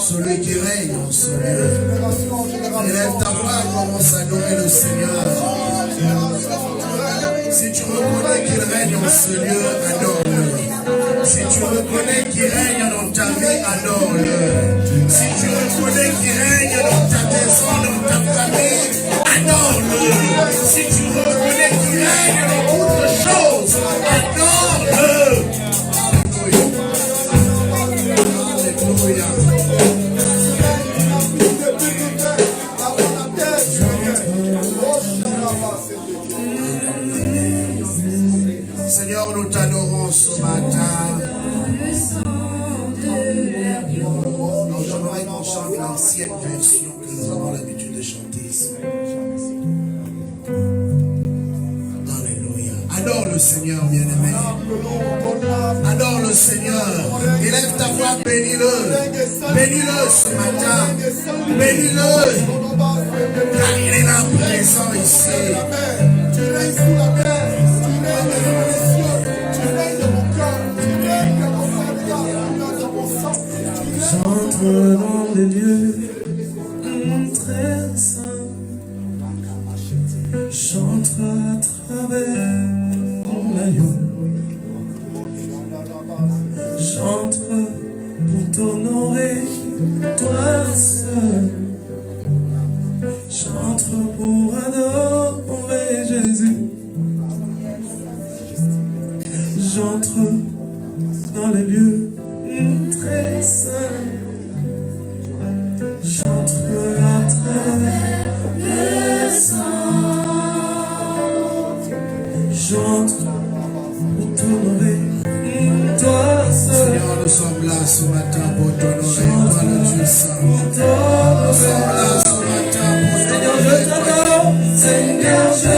celui qui règne en ce lieu. Élève ta voix, commence à adorer le Seigneur. Si tu reconnais qu'il règne en ce lieu, adore-le. Si tu reconnais qu'il règne dans ta vie, adore-le. Si tu reconnais qu'il règne dans ta maison, dans ta famille, adore-le. Si tu reconnais qu'il règne dans toutes choses, adore-le. Alléluia. Seigneur, nous t'adorons ce matin. J'aimerais qu'on chante l'ancienne version que nous avons l'habitude de chanter ici. Alléluia. Adore le Seigneur, bien-aimé. Adore le Seigneur. Élève ta voix, bénis-le. Bénis-le ce matin. Bénis-le. Car il est là présent ici. Tu règnes sous la terre. J'entre dans les lieux très saints. J'entre à travers mon agneau. J'entre pour t'honorer, toi seul. J'entre pour adorer Jésus. J'entre dans les lieux très saints. J'entre à travers les saints. J'entre pour t'honorer, toi seul. Seigneur, nous sommes là ce matin pour t'honorer, toi le Dieu saint. Nous sommes là ce matin pour t'honorer, toi. Seigneur, je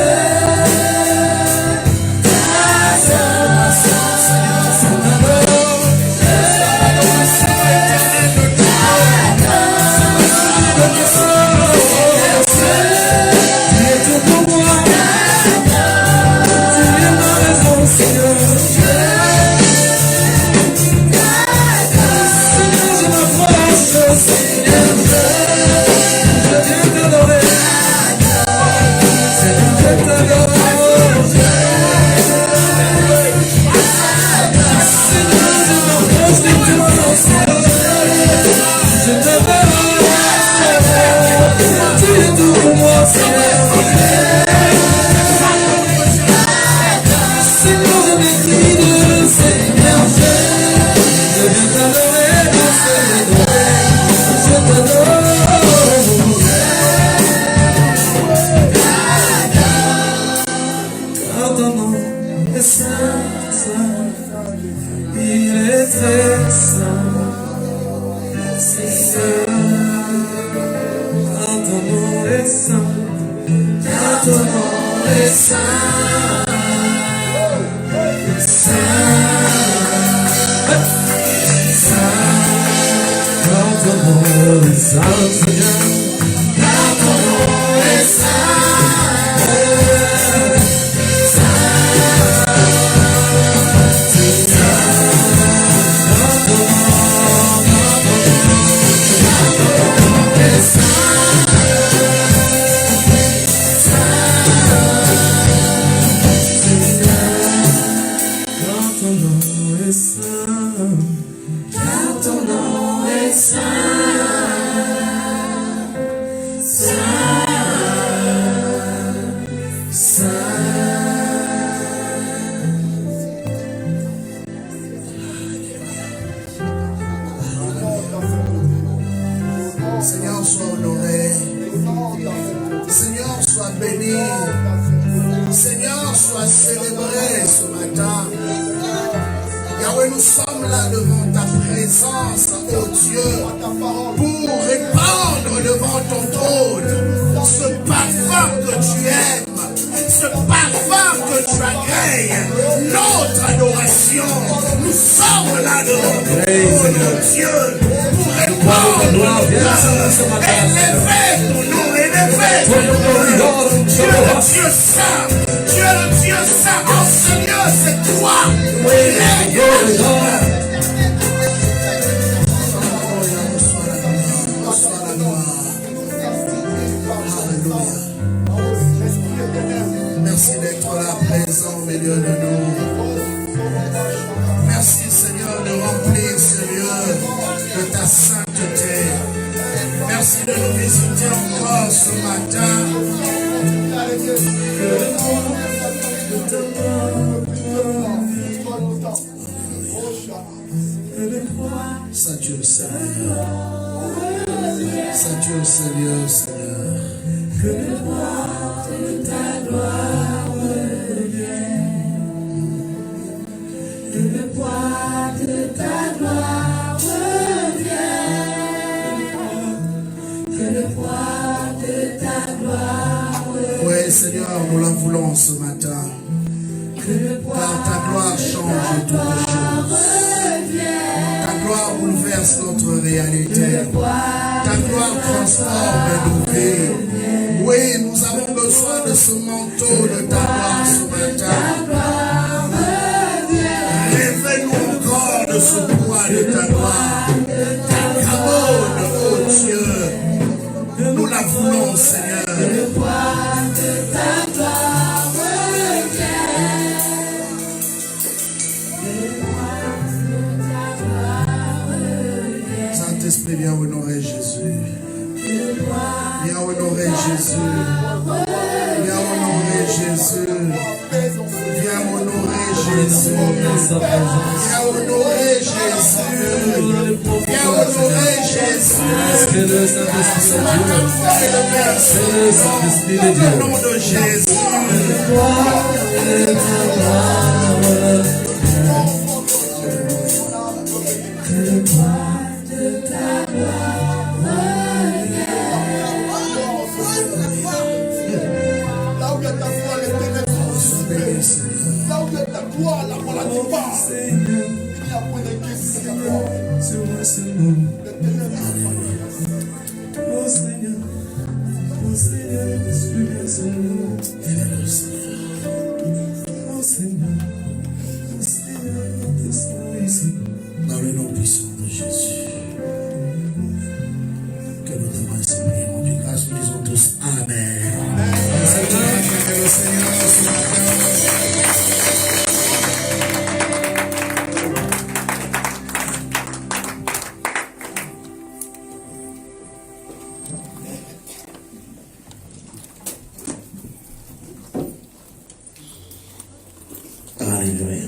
Seigneur, sois honoré. Seigneur, sois béni. Seigneur, sois célébré ce matin. Yahweh, nous sommes là devant ta présence, oh Dieu, pour répandre devant ton trône ce parfum que tu aimes, ce parfum que tu agrées, notre adoration. Nous sommes là devant ton trône, oh Dieu, pour répandre élever ton nom, élever ton nom. Tu es le Dieu saint, tu es le Dieu saint. Oh Seigneur, c'est toi qui règnes. gloire. Alléluia. Merci d'être là présent au milieu de nous. Merci Seigneur de remplir ce lieu de ta sainteté. Merci de nous visiter encore ce matin. Sature Seigneur. Sature Seigneur, Seigneur. Que le poids de ta gloire revienne. Que le poids de ta gloire revienne. Que le poids de ta gloire revienne. Oui, Seigneur, nous la voulons ce matin. Car ta gloire change toutes choses. Ta gloire bouleverse notre réalité. Ta gloire transforme nos vies. Oui, nous avons besoin de ce manteau de ta gloire ce matin. Révèle-nous encore de ce poids de ta gloire. Ta cabane, oh Dieu. Nous la voulons, Seigneur. Le poids de ta gloire revient. Saint-Esprit, viens honorer Jésus. Viens honorer Jésus. Viens honorer Jésus. Viens honorer Jésus. Viens honorer Jésus. Viens honorer Jésus. C'est le Saint-Esprit de Dieu. Au nom de Jésus. Là où il y a ta gloire, la maladie part. Il n'y a pas de question. Oh Seigneur, Esprit de Seigneur, oh Seigneur, ici. Dans le nom puissant de Jésus. Que nous devons s'appuyer en Dieu. Grâce, nous disons tous Amen. Seigneur, que le Seigneur ce matin. Alléluia.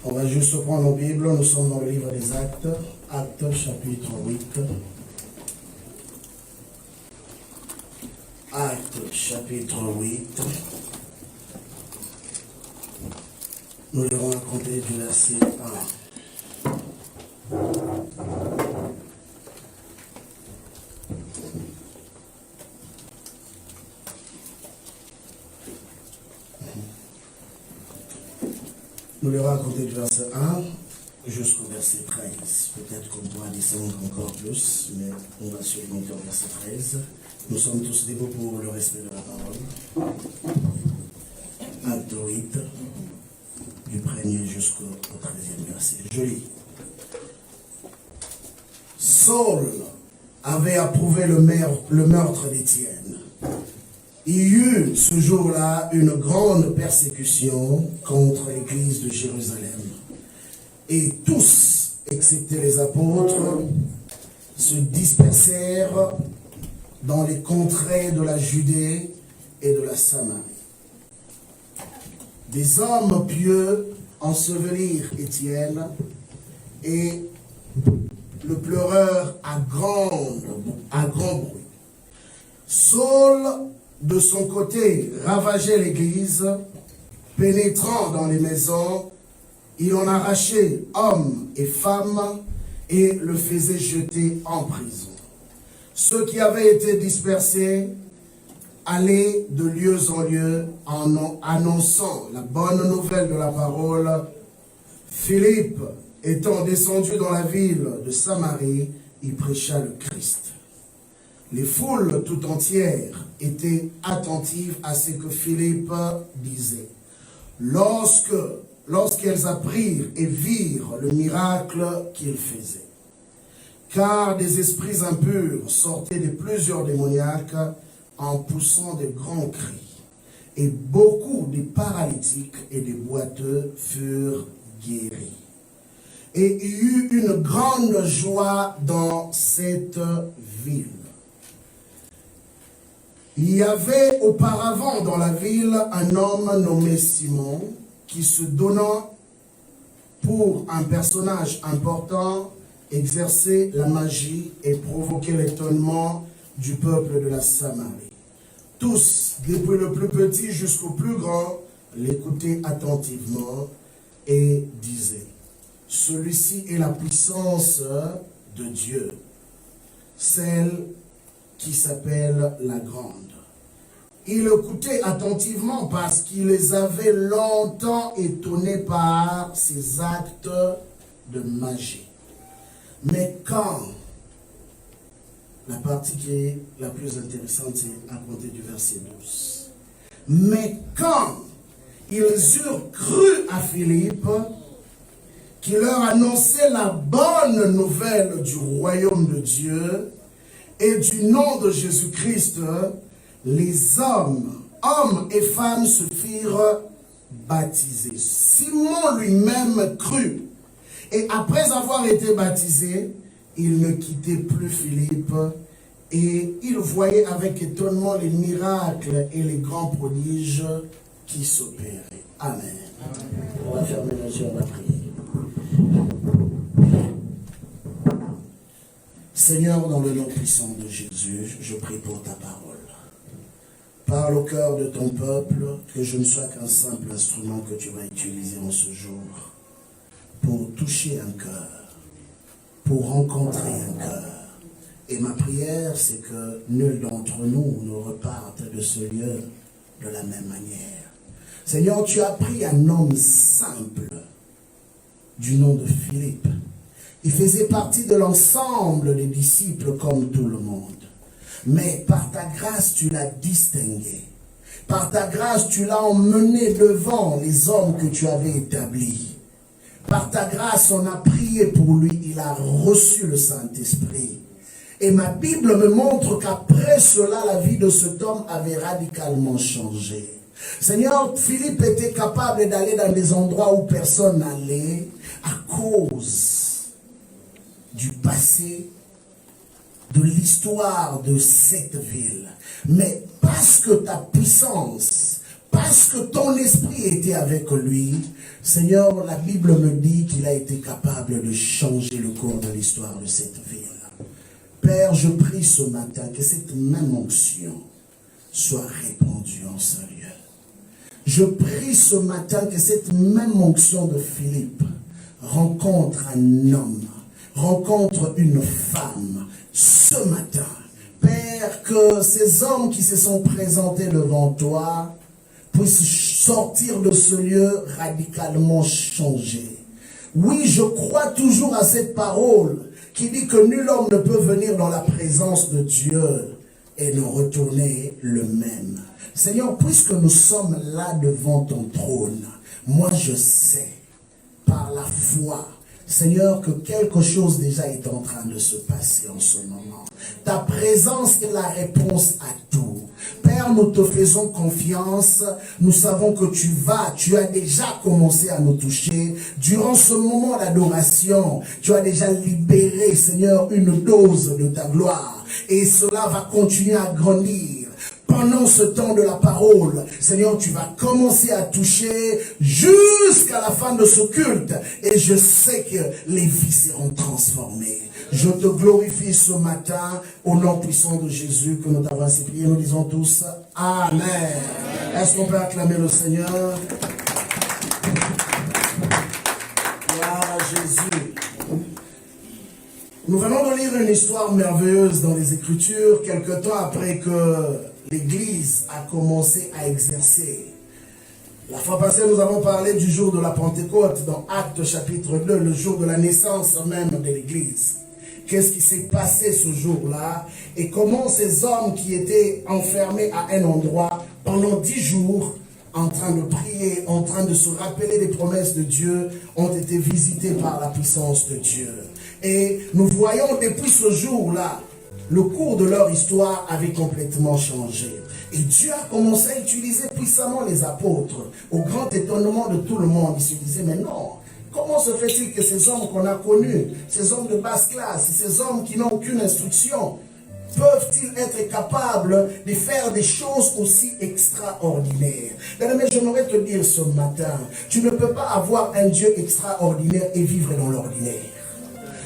On va juste prendre nos Bibles, nous sommes dans le livre des Actes, Actes chapitre 8. Actes chapitre 8. Nous allons raconter du verset 1. Nous le raconter du verset 1 jusqu'au verset 13. Peut-être qu'on pourra descendre encore plus, mais on va se limiter au verset 13. Nous sommes tous debout pour le respect de la parole. Acte 8, du 1er jusqu'au 13e verset. Je lis. Saul avait approuvé le meurtre d'Étienne. Il y eut ce jour-là une grande persécution contre l'église de Jérusalem. Et tous, excepté les apôtres, se dispersèrent dans les contrées de la Judée et de la Samarie. Des hommes pieux ensevelirent Étienne et le pleureur à grand bruit. Saul, de son côté, ravageait l'église, pénétrant dans les maisons, il en arrachait hommes et femmes et le faisait jeter en prison. Ceux qui avaient été dispersés allaient de lieu en lieu en annonçant la bonne nouvelle de la parole. Philippe, étant descendu dans la ville de Samarie, il prêcha le Christ. Les foules tout entières étaient attentives à ce que Philippe disait. Lorsqu'elles apprirent et virent le miracle qu'il faisait. Car des esprits impurs sortaient de plusieurs démoniaques en poussant de grands cris. Et beaucoup de paralytiques et de boiteux furent guéris. Et il y eut une grande joie dans cette ville. Il y avait auparavant dans la ville un homme nommé Simon qui se donnant pour un personnage important, exerçait la magie et provoquait l'étonnement du peuple de la Samarie. Tous, depuis le plus petit jusqu'au plus grand, l'écoutaient attentivement et disaient: celui-ci est la puissance de Dieu, celle qui s'appelle la grande. Ils écoutaient attentivement parce qu'il les avait longtemps étonnés par ses actes de magie. Mais quand, la partie qui est la plus intéressante, c'est à compter du verset 12. Mais quand ils eurent cru à Philippe, qui leur annonçait la bonne nouvelle du royaume de Dieu et du nom de Jésus-Christ, les hommes et femmes se firent baptiser. Simon lui-même crut. Et après avoir été baptisé, il ne quittait plus Philippe et il voyait avec étonnement les miracles et les grands prodiges qui s'opéraient. Amen. Amen. On va fermer nos yeux, on va prier. Seigneur, dans le nom puissant de Jésus, je prie pour ta parole. Parle au cœur de ton peuple, que je ne sois qu'un simple instrument que tu vas utiliser en ce jour pour toucher un cœur, pour rencontrer un cœur. Et ma prière, c'est que nul d'entre nous ne reparte de ce lieu de la même manière. Seigneur, tu as pris un homme simple du nom de Philippe. Il faisait partie de l'ensemble des disciples comme tout le monde. Mais par ta grâce, tu l'as distingué. Par ta grâce, tu l'as emmené devant les hommes que tu avais établis. Par ta grâce, on a prié pour lui, il a reçu le Saint-Esprit. Et ma Bible me montre qu'après cela, la vie de cet homme avait radicalement changé. Seigneur, Philippe était capable d'aller dans des endroits où personne n'allait à cause du passé, de l'histoire de cette ville. Mais parce que ta puissance, parce que ton esprit était avec lui, Seigneur, la Bible me dit qu'il a été capable de changer le cours de l'histoire de cette ville. Père, je prie ce matin que cette même onction soit répandue en ce lieu. Je prie ce matin que cette même onction de Philippe rencontre un homme, rencontre une femme ce matin. Père, que ces hommes qui se sont présentés devant toi puissent sortir de ce lieu radicalement changé. Oui, je crois toujours à cette parole qui dit que nul homme ne peut venir dans la présence de Dieu et ne retourner le même. Seigneur, puisque nous sommes là devant ton trône, moi je sais, par la foi, Seigneur, que quelque chose déjà est en train de se passer en ce moment. Ta présence est la réponse à tout. Père, nous te faisons confiance. Nous savons que tu as déjà commencé à nous toucher. Durant ce moment d'adoration, tu as déjà libéré, Seigneur, une dose de ta gloire. Et cela va continuer à grandir. Pendant ce temps de la parole, Seigneur, tu vas commencer à toucher jusqu'à la fin de ce culte. Et je sais que les vies seront transformées. Je te glorifie ce matin au nom puissant de Jésus que nous t'avons ainsi prié. Nous disons tous Amen. Est-ce qu'on peut acclamer le Seigneur? Gloire à Jésus. Nous venons de lire une histoire merveilleuse dans les Écritures, quelque temps après que l'Église a commencé à exercer. La fois passée, nous avons parlé du jour de la Pentecôte dans Actes chapitre 2, le jour de la naissance même de l'Église. Qu'est-ce qui s'est passé ce jour-là et comment ces hommes qui étaient enfermés à un endroit pendant 10 jours, en train de prier, en train de se rappeler des promesses de Dieu, ont été visités par la puissance de Dieu. Et nous voyons depuis ce jour-là, le cours de leur histoire avait complètement changé. Et Dieu a commencé à utiliser puissamment les apôtres. Au grand étonnement de tout le monde, ils se disaient, mais non, comment se fait-il que ces hommes qu'on a connus, ces hommes de basse classe, ces hommes qui n'ont aucune instruction, peuvent-ils être capables de faire des choses aussi extraordinaires? Bien-aimé, j'aimerais te dire ce matin, tu ne peux pas avoir un Dieu extraordinaire et vivre dans l'ordinaire.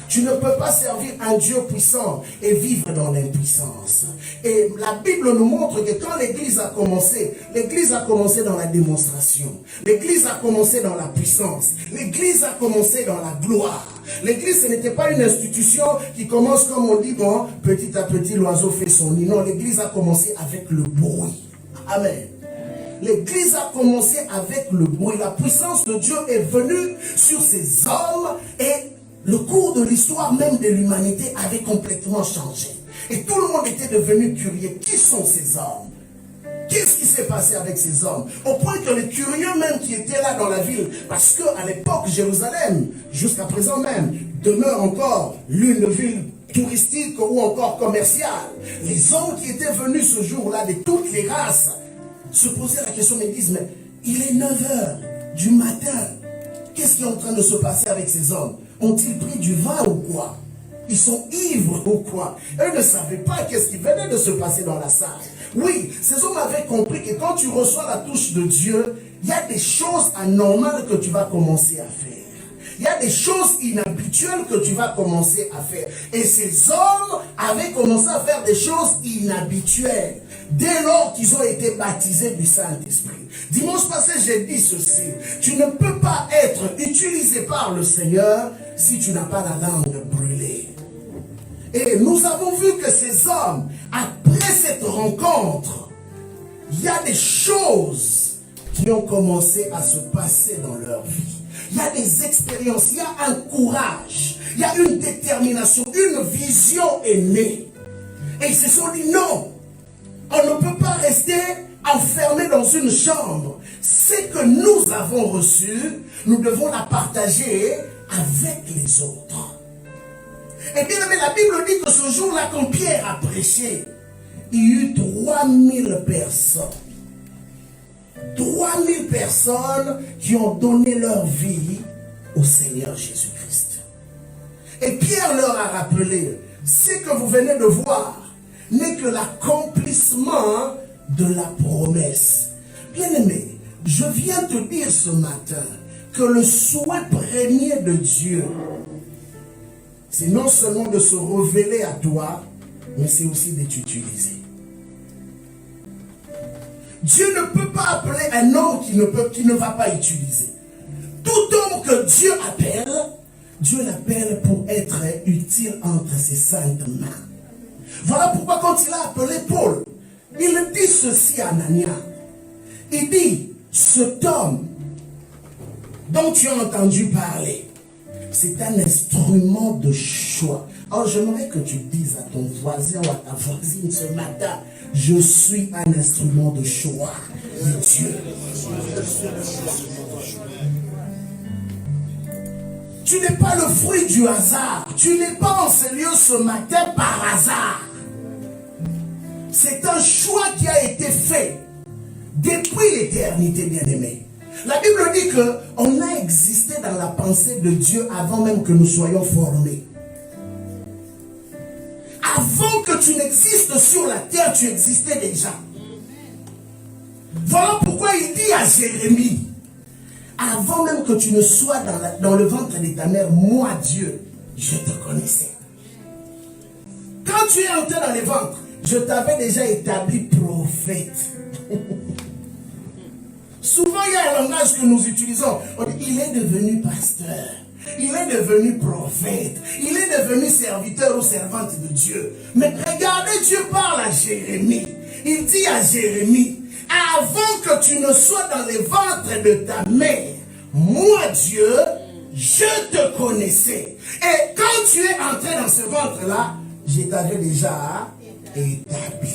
Tu ne peux pas servir un Dieu puissant et vivre dans l'impuissance. Et la Bible nous montre que quand l'Église a commencé dans la démonstration. L'Église a commencé dans la puissance. L'Église a commencé dans la gloire. L'Église, ce n'était pas une institution qui commence comme on dit, bon, petit à petit, l'oiseau fait son nid. Non, l'Église a commencé avec le bruit. Amen. L'Église a commencé avec le bruit. La puissance de Dieu est venue sur ces hommes et le cours de l'histoire même de l'humanité avait complètement changé. Et tout le monde était devenu curieux. Qui sont ces hommes? Qu'est-ce qui s'est passé avec ces hommes? Au point que les curieux même qui étaient là dans la ville, parce qu'à l'époque, Jérusalem, jusqu'à présent même, demeure encore l'une ville touristique ou encore commerciale. Les hommes qui étaient venus ce jour-là de toutes les races se posaient la question, mais disent, mais il est 9 h du matin. Qu'est-ce qui est en train de se passer avec ces hommes? Ont-ils pris du vin ou quoi? Ils sont ivres ou quoi? Eux ne savaient pas qu'est-ce qui venait de se passer dans la salle. Oui, ces hommes avaient compris que quand tu reçois la touche de Dieu, il y a des choses anormales que tu vas commencer à faire. Il y a des choses inhabituelles que tu vas commencer à faire. Et ces hommes avaient commencé à faire des choses inhabituelles dès lors qu'ils ont été baptisés du Saint-Esprit. Dimanche passé, j'ai dit ceci. Tu ne peux pas être utilisé par le Seigneur si tu n'as pas la langue brûlée. Et nous avons vu que ces hommes, après cette rencontre, il y a des choses qui ont commencé à se passer dans leur vie. Il y a des expériences, il y a un courage, il y a une détermination, une vision est née. Et ils se sont dit non, on ne peut pas rester enfermé dans une chambre. Ce que nous avons reçu, nous devons la partager avec les autres. Et bien aimé, la Bible dit que ce jour-là, quand Pierre a prêché, il y eut 3000 personnes. 3000 personnes qui ont donné leur vie au Seigneur Jésus-Christ. Et Pierre leur a rappelé, ce que vous venez de voir n'est que l'accomplissement de la promesse. Bien-aimé, je viens te dire ce matin que le souhait premier de Dieu, c'est non seulement de se révéler à toi, mais c'est aussi de t'utiliser. Dieu ne peut pas appeler un homme qui ne va pas utiliser. Tout homme que Dieu appelle, Dieu l'appelle pour être utile entre ses saintes mains. Voilà pourquoi quand il a appelé Paul, il dit ceci à Anania. Il dit, cet homme dont tu as entendu parler, c'est un instrument de choix. Alors j'aimerais que tu dises à ton voisin ou à ta voisine ce matin, je suis un instrument de choix de Dieu. Tu n'es pas le fruit du hasard. Tu n'es pas en ce lieu ce matin par hasard. C'est un choix qui a été fait depuis l'éternité, bien-aimé. La Bible dit qu'on a existé dans la pensée de Dieu avant même que nous soyons formés. Avant que tu n'existes sur la terre, tu existais déjà. Voilà pourquoi il dit à Jérémie, avant même que tu ne sois dans le ventre de ta mère, moi Dieu, je te connaissais. Quand tu es entré dans le ventre, je t'avais déjà établi prophète. Souvent, il y a un langage que nous utilisons. On dit, il est devenu pasteur. Il est devenu prophète. Il est devenu serviteur ou servante de Dieu. Mais regardez, Dieu parle à Jérémie. Il dit à Jérémie, avant que tu ne sois dans le ventre de ta mère, moi Dieu, je te connaissais. Et quand tu es entré dans ce ventre-là, je t'avais déjà établi.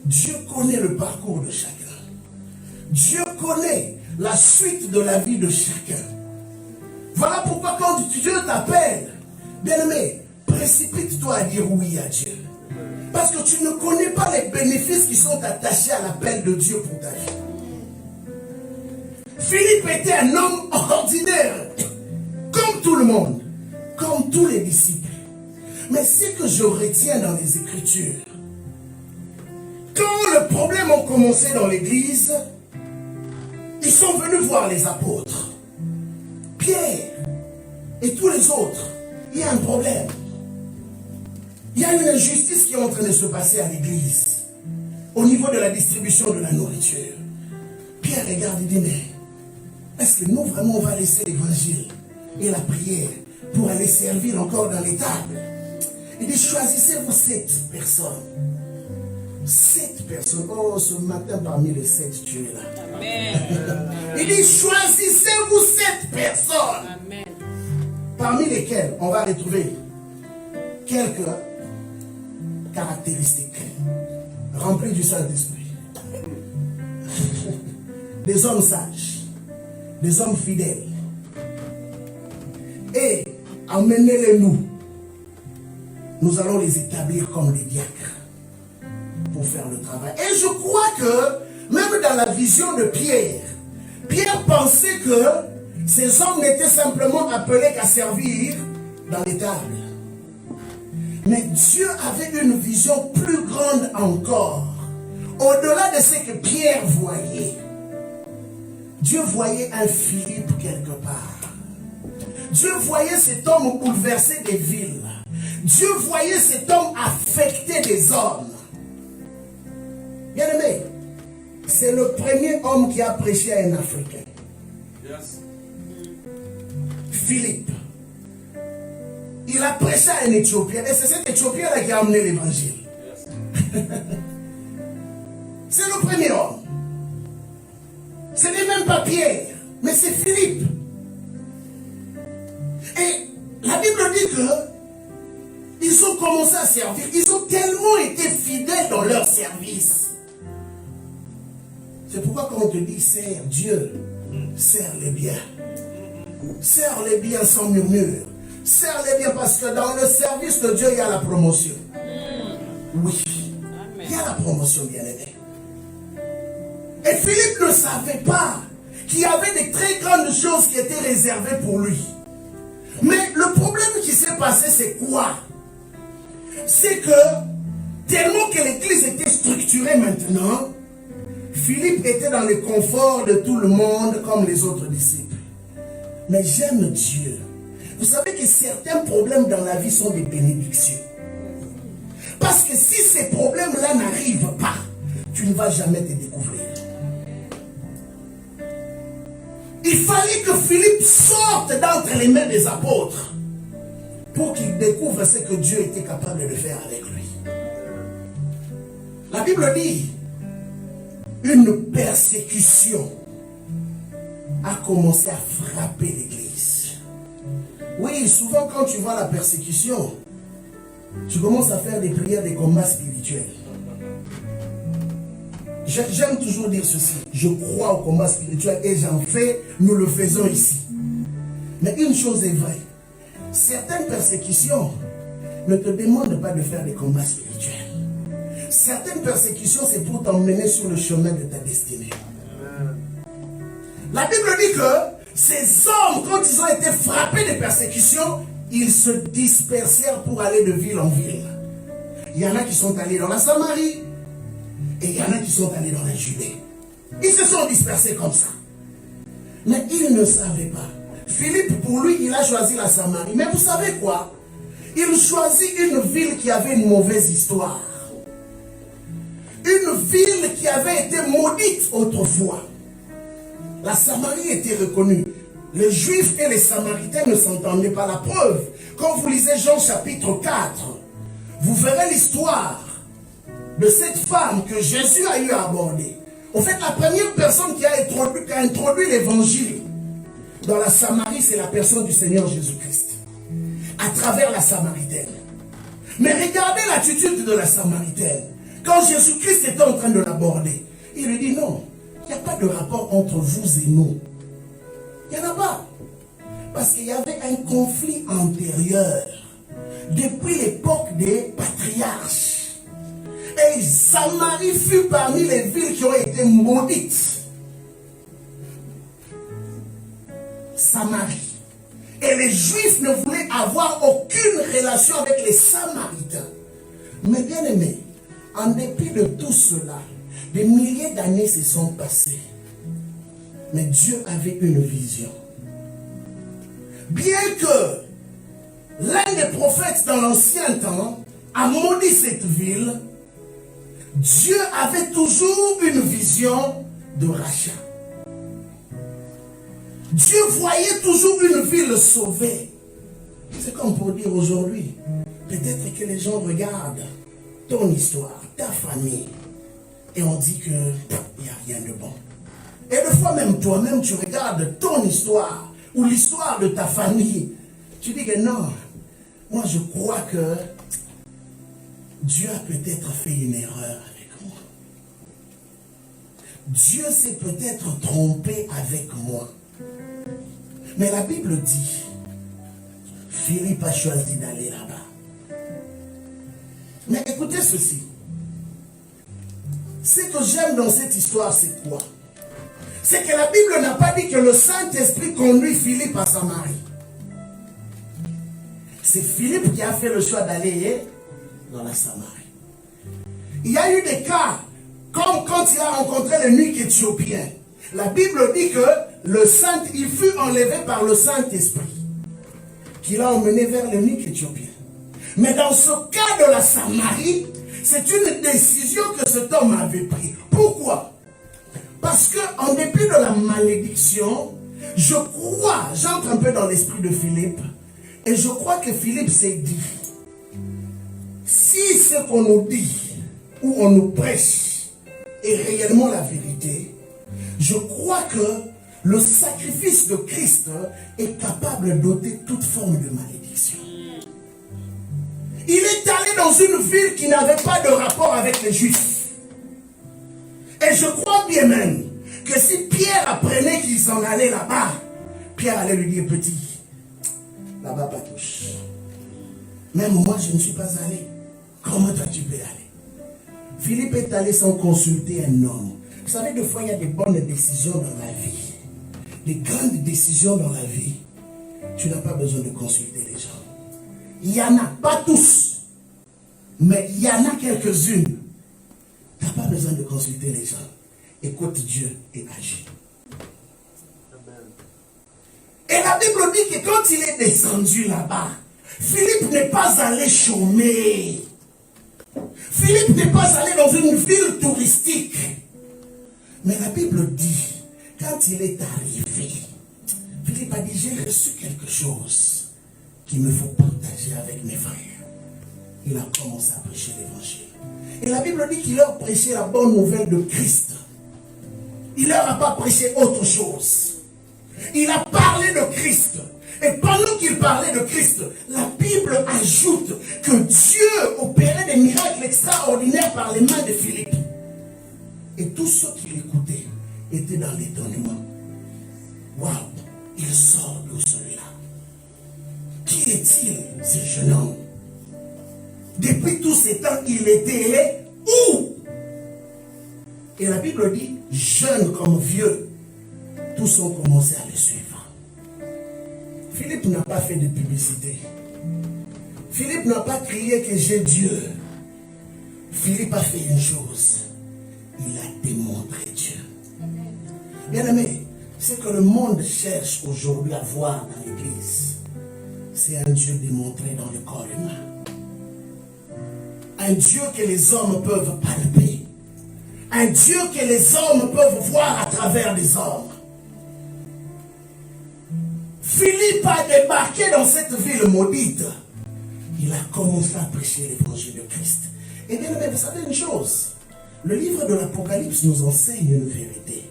Dieu connaît le parcours de chacun. Dieu connaît la suite de la vie de chacun. Voilà pourquoi quand Dieu t'appelle, bien-aimé, précipite-toi à dire oui à Dieu. Parce que tu ne connais pas les bénéfices qui sont attachés à l'appel de Dieu pour ta vie. Philippe était un homme ordinaire, comme tout le monde, comme tous les disciples. Mais ce que je retiens dans les Écritures, quand le problème a commencé dans l'église, ils sont venus voir les apôtres. Pierre et tous les autres, il y a un problème. Il y a une injustice qui est en train de se passer à l'église, au niveau de la distribution de la nourriture. Pierre regarde et dit, mais est-ce que nous vraiment on va laisser l'évangile et la prière pour aller servir encore dans les tables? Il dit, choisissez-vous 7 personnes. 7 personnes. Oh, ce matin parmi les 7, tu es là. Amen. Il dit, choisissez-vous 7 personnes. Amen. Parmi lesquelles on va retrouver quelques caractéristiques remplies du Saint-Esprit. Des hommes sages, des hommes fidèles. Et emmenez-les nous. Nous allons les établir comme des diacres pour faire le travail. Et je crois que, même dans la vision de Pierre, Pierre pensait que ces hommes n'étaient simplement appelés qu'à servir dans les tables. Mais Dieu avait une vision plus grande encore. Au-delà de ce que Pierre voyait, Dieu voyait un Philippe quelque part. Dieu voyait cet homme bouleverser des villes. Dieu voyait cet homme affecter des hommes. Bien aimé, c'est le premier homme qui a prêché à un Africain. Yes. Philippe. Il a prêché à un Éthiopien. Et c'est cet Éthiopien-là qui a amené l'évangile. Yes. C'est le premier homme. Ce n'est même pas Pierre, mais c'est Philippe. Et la Bible dit que ils ont commencé à servir. Ils ont tellement été fidèles dans leur service. C'est pourquoi quand on te dit sers Dieu, sers-les bien. Sers-les bien sans murmure. Sers-les bien parce que dans le service de Dieu, il y a la promotion. Oui. Il y a la promotion, bien aimé. Et Philippe ne savait pas qu'il y avait des très grandes choses qui étaient réservées pour lui. Mais le problème qui s'est passé, c'est quoi? C'est que, tellement que l'église était structurée maintenant, Philippe était dans le confort de tout le monde comme les autres disciples. Mais j'aime Dieu. Vous savez que certains problèmes dans la vie sont des bénédictions. Parce que si ces problèmes-là n'arrivent pas, tu ne vas jamais te découvrir. Il fallait que Philippe sorte d'entre les mains des apôtres pour qu'il découvre ce que Dieu était capable de faire avec lui. La Bible dit, une persécution a commencé à frapper l'église. Oui, souvent quand tu vois la persécution, tu commences à faire des prières, des combats spirituels. J'aime toujours dire ceci, je crois au combat spirituel et j'en fais, nous le faisons ici. Mais une chose est vraie, certaines persécutions ne te demandent pas de faire des combats spirituels. Certaines persécutions, c'est pour t'emmener sur le chemin de ta destinée. La Bible dit que ces hommes, quand ils ont été frappés de persécutions, ils se dispersèrent pour aller de ville en ville. Il y en a qui sont allés dans la Samarie, et il y en a qui sont allés dans la Judée. Ils se sont dispersés comme ça. Mais ils ne savaient pas. Philippe, pour lui, il a choisi la Samarie. Mais vous savez quoi? Il choisit une ville qui avait une mauvaise histoire. Une ville qui avait été maudite autrefois. La Samarie était reconnue. Les Juifs et les Samaritains ne s'entendaient pas. La preuve, quand vous lisez Jean chapitre 4, vous verrez l'histoire de cette femme que Jésus a eu à aborder. En fait, la première personne qui a introduit l'évangile dans la Samarie, c'est la personne du Seigneur Jésus-Christ, à travers la Samaritaine. Mais regardez l'attitude de la Samaritaine. Quand Jésus-Christ était en train de l'aborder, il lui dit non, il n'y a pas de rapport entre vous et nous. Il n'y en a pas. Parce qu'il y avait un conflit antérieur depuis l'époque des patriarches. Et Samarie fut parmi les villes qui ont été maudites. Samarie. Et les Juifs ne voulaient avoir aucune relation avec les Samaritains. Mais bien aimés, en dépit de tout cela, des milliers d'années se sont passées. Mais Dieu avait une vision. Bien que l'un des prophètes dans l'ancien temps a maudit cette ville, Dieu avait toujours une vision de rachat. Dieu voyait toujours une ville sauvée. C'est comme pour dire aujourd'hui, peut-être que les gens regardent ton histoire, ta famille, et on dit qu'il n'y a rien de bon. Et des fois même toi-même, tu regardes ton histoire, ou l'histoire de ta famille, tu dis que non, moi je crois que Dieu a peut-être fait une erreur avec moi. Dieu s'est peut-être trompé avec moi. Mais la Bible dit, Philippe a choisi d'aller là-bas. Mais écoutez ceci. Ce que j'aime dans cette histoire, c'est quoi? C'est que la Bible n'a pas dit que le Saint-Esprit conduit Philippe à Samarie. C'est Philippe qui a fait le choix d'aller dans la Samarie. Il y a eu des cas, comme quand il a rencontré l'eunuque éthiopien. La Bible dit que il fut enlevé par le Saint-Esprit, qui l'a emmené vers l'eunuque éthiopien. Mais dans ce cas de la Samarie, c'est une décision que cet homme avait prise. Pourquoi? Parce qu'en dépit de la malédiction, je crois, j'entre un peu dans l'esprit de Philippe, et je crois que Philippe s'est dit, si ce qu'on nous dit, ou on nous prêche, est réellement la vérité, je crois que le sacrifice de Christ est capable d'ôter toute forme de malédiction. Il est allé dans une ville qui n'avait pas de rapport avec les Juifs. Et je crois bien même que si Pierre apprenait qu'il s'en allait là-bas, Pierre allait lui dire, petit, là-bas pas touche. Même moi, je ne suis pas allé. Comment toi tu peux aller? Philippe est allé sans consulter un homme. Vous savez, des fois, il y a des bonnes décisions dans la vie. Des grandes décisions dans la vie. Tu n'as pas besoin de consulter les gens. Il y en a, pas tous, mais il y en a quelques-unes. Tu n'as pas besoin de consulter les gens. Écoute Dieu et agis. Et la Bible dit que quand il est descendu là-bas, Philippe n'est pas allé chômer. Philippe n'est pas allé dans une ville touristique. Mais la Bible dit, quand il est arrivé, Philippe a dit, j'ai reçu quelque chose qu'il me faut partager avec mes frères. Il a commencé à prêcher l'évangile. Et la Bible dit qu'il leur prêchait la bonne nouvelle de Christ. Il leur a pas prêché autre chose. Il a parlé de Christ. Et pendant qu'il parlait de Christ, la Bible ajoute que Dieu opérait des miracles extraordinaires par les mains de Philippe. Et tous ceux qui l'écoutaient étaient dans l'étonnement. Waouh, il sort d'où celui-là? Qui est-il, ce jeune homme? Depuis tous ces temps, il était où? Et la Bible dit, jeune comme vieux, tous ont commencé à le suivre. Philippe n'a pas fait de publicité. Philippe n'a pas crié que j'ai Dieu. Philippe a fait une chose. Il a démontré Dieu. Bien-aimé, ce que le monde cherche aujourd'hui à voir dans l'église, c'est un Dieu démontré dans le corps humain. Un Dieu que les hommes peuvent palper. Un Dieu que les hommes peuvent voir à travers les hommes. Philippe a débarqué dans cette ville maudite. Il a commencé à prêcher l'évangile de Christ. Et bien, vous savez une chose, le livre de l'Apocalypse nous enseigne une vérité.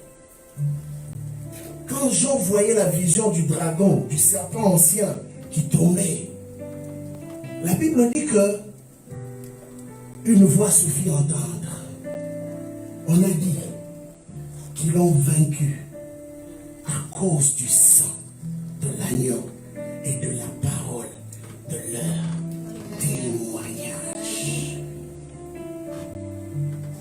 Quand Jean voyait la vision du dragon, du serpent ancien qui tombait, la Bible dit que une voix se fit entendre. On a dit qu'ils l'ont vaincu à cause du sang de l'agneau et de la parole de leur témoignage.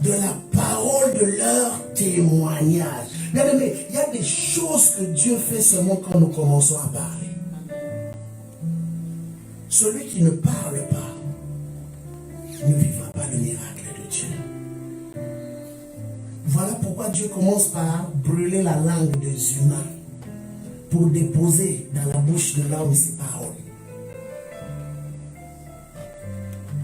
De la parole de leur témoignage. Bien aimé, il y a des choses que Dieu fait seulement quand nous commençons à parler. Celui qui ne parle pas ne vivra pas le miracle de Dieu. Voilà pourquoi Dieu commence par brûler la langue des humains pour déposer dans la bouche de l'homme ses paroles.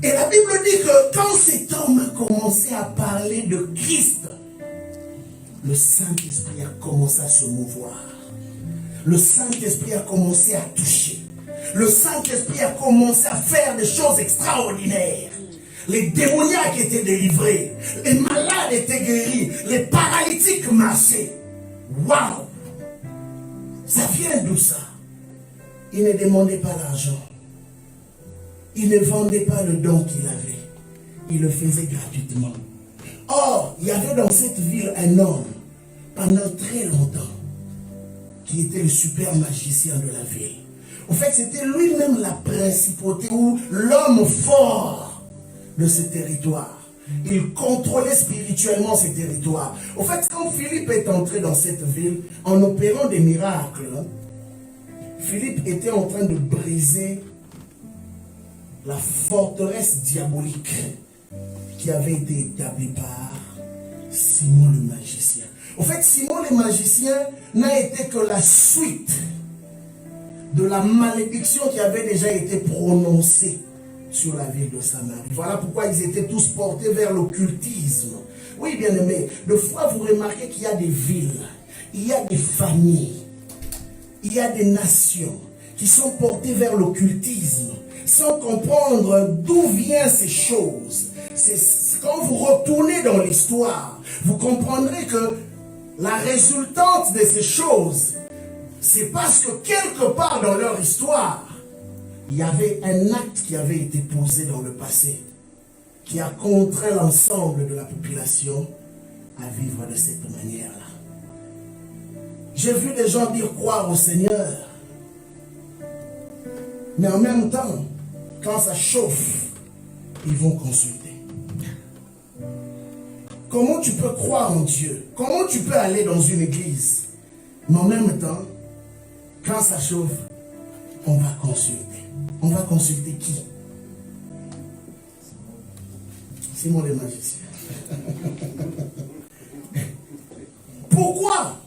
Et la Bible dit que quand cet homme a commencé à parler de Christ, le Saint-Esprit a commencé à se mouvoir. Le Saint-Esprit a commencé à toucher. Le Saint-Esprit a commencé à faire des choses extraordinaires. Les démoniaques étaient délivrés. Les malades étaient guéris. Les paralytiques marchaient. Waouh! Ça vient d'où ça? Il ne demandait pas l'argent. Il ne vendait pas le don qu'il avait. Il le faisait gratuitement. Or, il y avait dans cette ville un homme, pendant très longtemps, qui était le super magicien de la ville. En fait, c'était lui-même la principauté ou l'homme fort de ce territoire. Il contrôlait spirituellement ce territoire. En fait, quand Philippe est entré dans cette ville, en opérant des miracles, Philippe était en train de briser la forteresse diabolique qui avait été établie par Simon le magicien. En fait, Simon le magicien n'a été que la suite de la malédiction qui avait déjà été prononcée sur la ville de Samarie. Voilà pourquoi ils étaient tous portés vers l'occultisme. Oui, bien aimé, de fois vous remarquez qu'il y a des villes, il y a des familles, il y a des nations qui sont portées vers l'occultisme sans comprendre d'où viennent ces choses. Quand vous retournez dans l'histoire, vous comprendrez que la résultante de ces choses, c'est parce que quelque part dans leur histoire, il y avait un acte qui avait été posé dans le passé, qui a contraint l'ensemble de la population à vivre de cette manière-là. J'ai vu des gens dire croire au Seigneur, mais en même temps, quand ça chauffe, ils vont consulter. Comment tu peux croire en Dieu? Comment tu peux aller dans une église? Mais en même temps, quand ça chauffe, on va consulter. On va consulter qui? Simon le magicien. Pourquoi?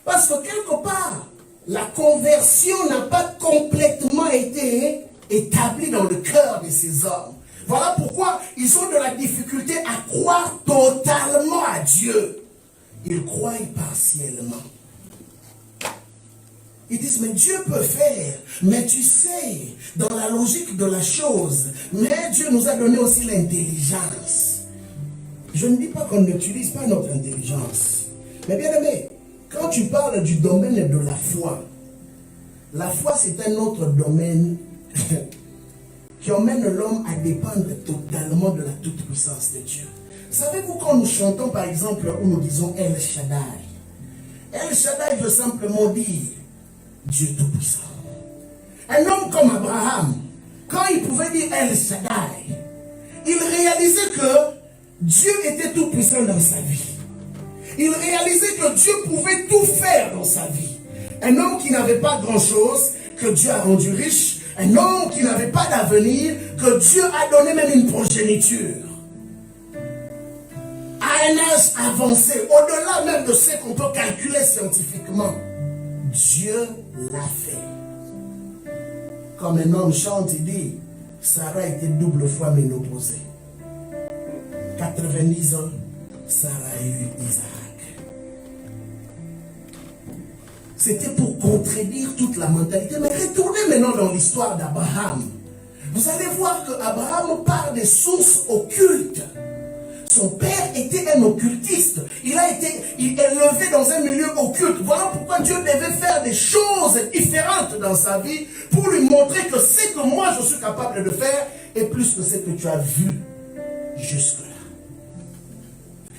Parce que quelque part, la conversion n'a pas complètement été établie dans le cœur de ces hommes. Voilà pourquoi ils ont de la difficulté à croire totalement à Dieu. Ils croient partiellement. Ils disent, mais Dieu peut faire. Mais tu sais, dans la logique de la chose, mais Dieu nous a donné aussi l'intelligence. Je ne dis pas qu'on n'utilise pas notre intelligence. Mais bien aimé, quand tu parles du domaine de la foi c'est un autre domaine qui emmène l'homme à dépendre totalement de la toute-puissance de Dieu. Savez-vous quand nous chantons par exemple où nous disons El Shaddai? El Shaddai veut simplement dire Dieu tout-puissant. Un homme comme Abraham, quand il pouvait dire El Shaddai, il réalisait que Dieu était tout-puissant dans sa vie. Il réalisait que Dieu pouvait tout faire dans sa vie. Un homme qui n'avait pas grand-chose, que Dieu a rendu riche. Un homme qui n'avait pas d'avenir, que Dieu a donné même une progéniture. À un âge avancé, au-delà même de ce qu'on peut calculer scientifiquement, Dieu l'a fait. Comme un homme chante, il dit, Sarah était double fois ménopausée. 90 ans, Sarah a eu Isaac. C'était pour contredire toute la mentalité. Mais retournez maintenant dans l'histoire d'Abraham. Vous allez voir qu'Abraham part des sources occultes. Son père était un occultiste. Il a été élevé dans un milieu occulte. Voilà pourquoi Dieu devait faire des choses différentes dans sa vie pour lui montrer que ce que moi je suis capable de faire est plus que ce que tu as vu jusque-là.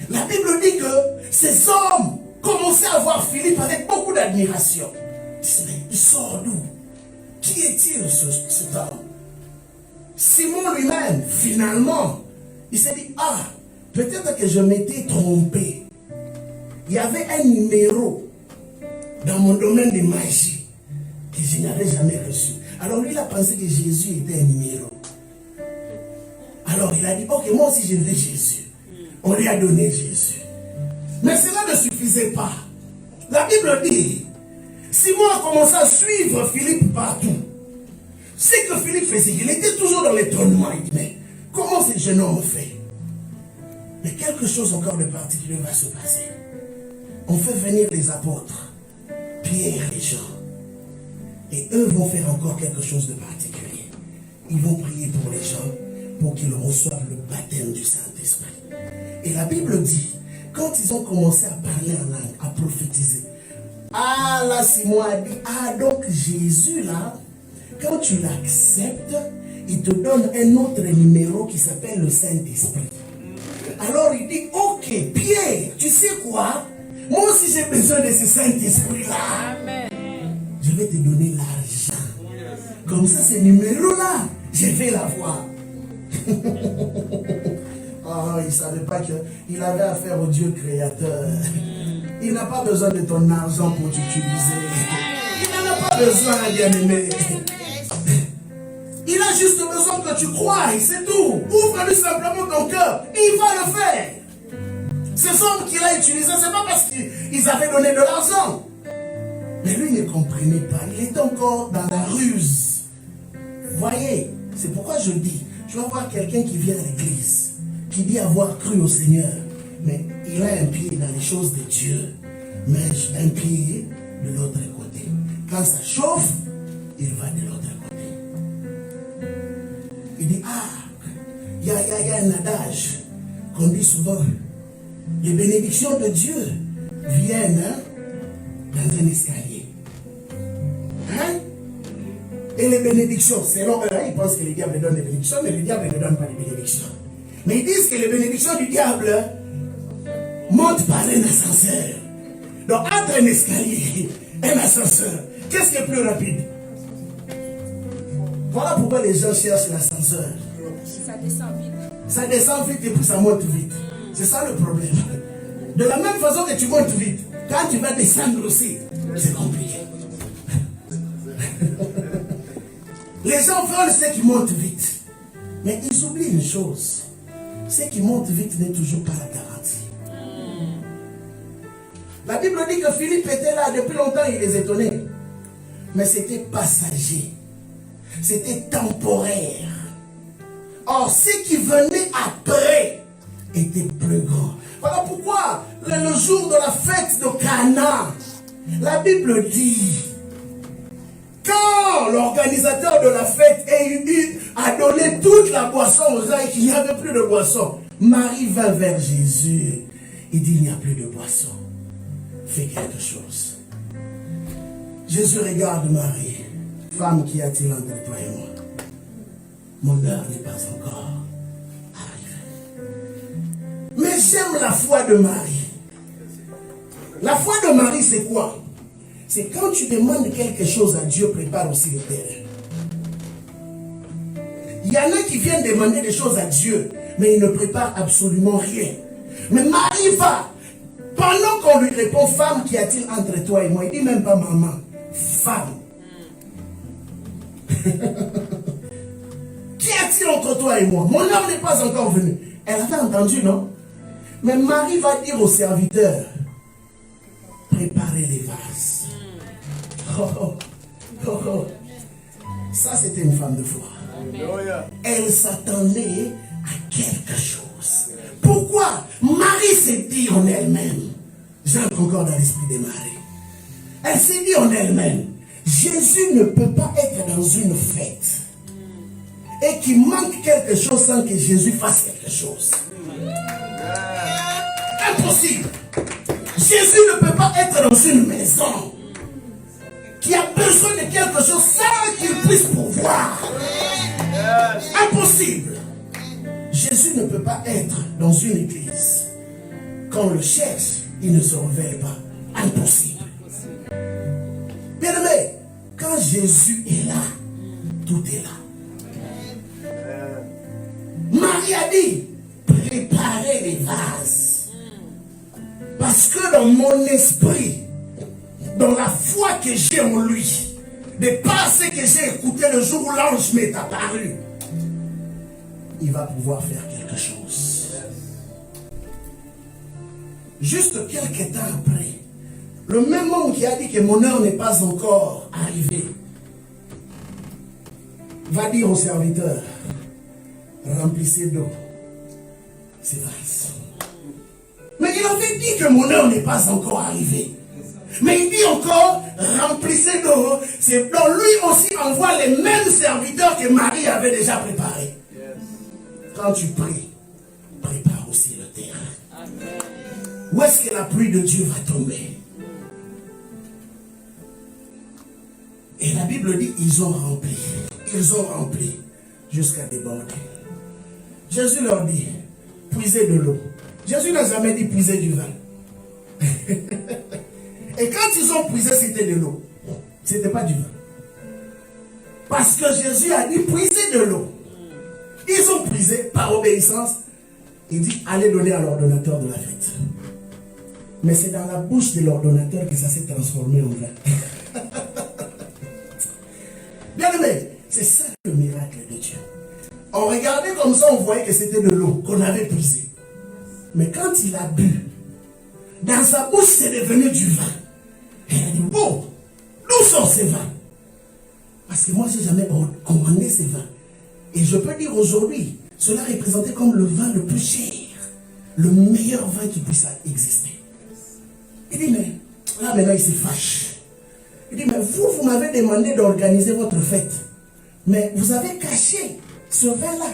La Bible dit que ces hommes commençaient à voir Philippe avec beaucoup d'admiration. Ils disaient, mais il sort d'où? Qui est-il cet homme? Simon lui-même, finalement, il s'est dit, ah, peut-être que je m'étais trompé. Il y avait un numéro dans mon domaine de magie que je n'avais jamais reçu. Alors lui, il a pensé que Jésus était un numéro. Alors il a dit, ok, moi aussi je veux Jésus. On lui a donné Jésus. Mais cela ne suffisait pas. La Bible dit, Simon a commencé à suivre Philippe partout. Ce que Philippe faisait, il était toujours dans l'étonnement. Il dit, mais comment ce jeune homme fait? Mais quelque chose encore de particulier va se passer. On fait venir les apôtres, Pierre et Jean. Et eux vont faire encore quelque chose de particulier. Ils vont prier pour les gens, pour qu'ils reçoivent le baptême du Saint-Esprit. Et la Bible dit, quand ils ont commencé à parler en langue, à prophétiser, ah là, Simon a dit, ah donc Jésus là, quand tu l'acceptes, il te donne un autre numéro qui s'appelle le Saint-Esprit. Alors il dit, ok, Pierre, tu sais quoi? Moi aussi j'ai besoin de ce Saint-Esprit-là. Je vais te donner l'argent. Comme ça, ce numéro-là, je vais l'avoir. Oh, il ne savait pas qu'il avait affaire au Dieu créateur. Il n'a pas besoin de ton argent pour t'utiliser. Il n'en a pas besoin, bien-aimé. Il a juste besoin que tu crois, c'est tout. Ouvre-lui simplement ton cœur. Il va le faire. Ces hommes qu'il a utilisés, ce n'est pas parce qu'ils avaient donné de l'argent. Mais lui ne comprenait pas. Il était encore dans la ruse. Voyez, c'est pourquoi je dis, tu vas voir quelqu'un qui vient à l'église, qui dit avoir cru au Seigneur, mais il a un pied dans les choses de Dieu, mais un pied de l'autre côté. Quand ça chauffe, il va de l'autre côté. Il dit, ah, il y a un adage qu'on dit souvent, les bénédictions de Dieu viennent dans un escalier. Hein? Et les bénédictions, selon eux, ils pensent que les diables donnent des bénédictions, mais les diables ne donnent pas des bénédictions. Mais ils disent que les bénédictions du diable montent par un ascenseur. Donc, entre un escalier et un ascenseur, qu'est-ce qui est plus rapide? Voilà pourquoi les gens cherchent l'ascenseur. Ça descend vite. Ça descend vite et puis ça monte vite. C'est ça le problème. De la même façon que tu montes vite, quand tu vas descendre aussi, c'est compliqué. Les gens veulent ce qui monte vite. Mais ils oublient une chose. Ce qui monte vite n'est toujours pas la garantie. La Bible dit que Philippe était là depuis longtemps, il les étonnait. Mais c'était passager. C'était temporaire. Or, ce qui venait après était plus grand. Voilà pourquoi le jour de la fête de Cana, la Bible dit, quand l'organisateur de la fête a donné toute la boisson aux gens et qu'il n'y avait plus de boisson, Marie va vers Jésus. Il dit, il n'y a plus de boisson. Fais quelque chose. Jésus regarde Marie. Femme, qu'y a-t-il entre toi et moi? Mon heure n'est pas encore arrivée. Mais j'aime la foi de Marie. La foi de Marie, c'est quoi? C'est quand tu demandes quelque chose à Dieu, prépare aussi le terrain. Il y en a qui viennent demander des choses à Dieu, mais ils ne préparent absolument rien. Mais Marie va. Pendant qu'on lui répond, femme, qu'y a-t-il entre toi et moi? Il dit même pas maman, femme. Qu'y a-t-il entre toi et moi? Mon homme n'est pas encore venu. Elle avait entendu, non? Mais Marie va dire au serviteur, préparez les vases. Oh, oh, oh, oh. Ça, c'était une femme de foi. Elle s'attendait à quelque chose. Pourquoi? Marie s'est dit en elle-même, j'entre encore dans l'esprit de Marie. Elle s'est dit en elle-même, Jésus ne peut pas être dans une fête et qu'il manque quelque chose sans que Jésus fasse quelque chose. Impossible. Jésus ne peut pas être dans une maison qui a besoin de quelque chose sans qu'il puisse pouvoir. Impossible. Jésus ne peut pas être dans une église. Quand on le cherche, il ne se révèle pas. Impossible. Bien aimé, Quand Jésus est là, tout est là. Marie a dit, préparez les vases. Parce que dans mon esprit, dans la foi que j'ai en lui, de par ce que j'ai écouté le jour où l'ange m'est apparu, il va pouvoir faire quelque chose. Juste quelques temps après, le même homme qui a dit que mon heure n'est pas encore arrivée, va dire au serviteur, remplissez d'eau ces vases. Mais il avait dit que mon heure n'est pas encore arrivée. Mais il dit encore, remplissez d'eau. C'est donc lui aussi envoie les mêmes serviteurs que Marie avait déjà préparés. Quand tu pries, prépare aussi le terrain. Amen. Où est-ce que la pluie de Dieu va tomber? Et la Bible dit, ils ont rempli jusqu'à déborder. Jésus leur dit, puisez de l'eau. Jésus n'a jamais dit puiser du vin. Et quand ils ont puisé, c'était de l'eau. Ce n'était pas du vin. Parce que Jésus a dit puiser de l'eau. Ils ont puisé par obéissance. Il dit allez donner à l'ordonnateur de la fête. Mais c'est dans la bouche de l'ordonnateur que ça s'est transformé en vin. Bien aimé, c'est ça le miracle de Dieu. On regardait comme ça, on voyait que c'était de l'eau qu'on avait puisé. Mais quand il a bu, dans sa bouche c'est devenu du vin. Et il a dit bon, d'où sont ces vins? Parce que moi je n'ai jamais commandé ces vins. Et je peux dire aujourd'hui, cela représentait comme le vin le plus cher, le meilleur vin qui puisse exister. Il dit mais, là maintenant il se fâche. Il dit mais vous m'avez demandé d'organiser votre fête. Mais vous avez caché ce vin-là.